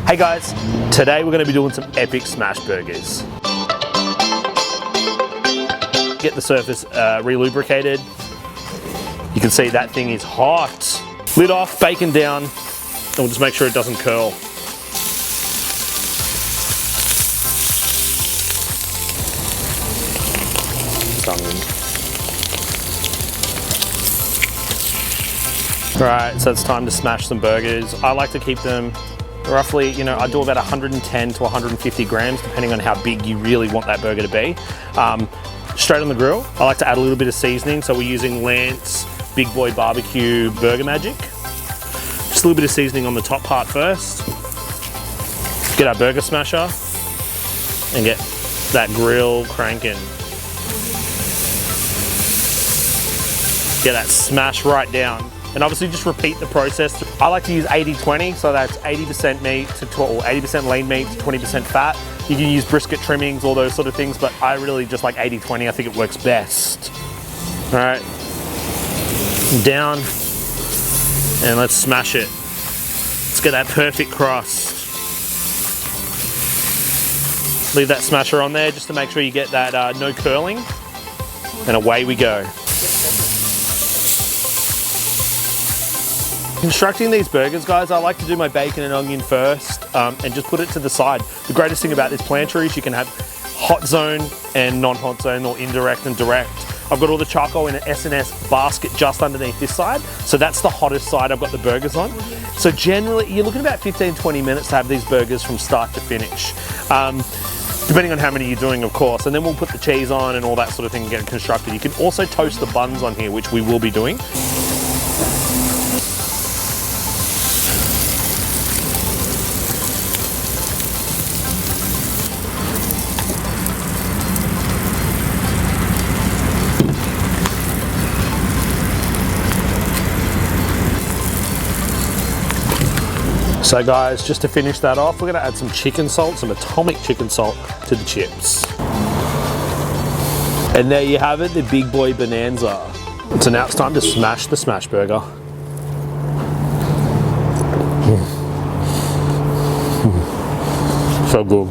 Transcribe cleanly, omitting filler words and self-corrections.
Hey guys, today we're going to be doing some epic smash burgers. Get the surface re-lubricated. You can see that thing is hot. Lid off, bacon down, and we'll just make sure it doesn't curl. Alright, so it's time to smash some burgers. I like to keep them roughly, I do about 110 to 150 grams, depending on how big you really want that burger to be. Straight on the grill. I like to add a little bit of seasoning, so we're using Lance Boy BBQ Burger Magic. Just a little bit of seasoning on the top part first. Get our burger smasher and get that grill cranking. Get that smash right down. And obviously just repeat the process. I like to use 80-20, so that's 80% meat or 80% lean meat to 20% fat. You can use brisket trimmings, all those sort of things, but I really just like 80-20. I think it works best. All right, down, and let's smash it. Let's get that perfect crust. Leave that smasher on there just to make sure you get that no curling, and away we go. Constructing these burgers, guys, I like to do my bacon and onion first and just put it to the side. The greatest thing about this plancha is you can have hot zone and non-hot zone, or indirect and direct. I've got all the charcoal in an S&S basket just underneath this side, so that's the hottest side I've got the burgers on. So generally, you're looking at about 15-20 minutes to have these burgers from start to finish. Depending on how many you're doing, of course, and then we'll put the cheese on and all that sort of thing and get it constructed. You can also toast the buns on here, which we will be doing. So guys, just to finish that off, we're gonna add some chicken salt, some atomic chicken salt to the chips. And there you have it, the Big Boy Bonanza. So now it's time to smash the smash burger. So good.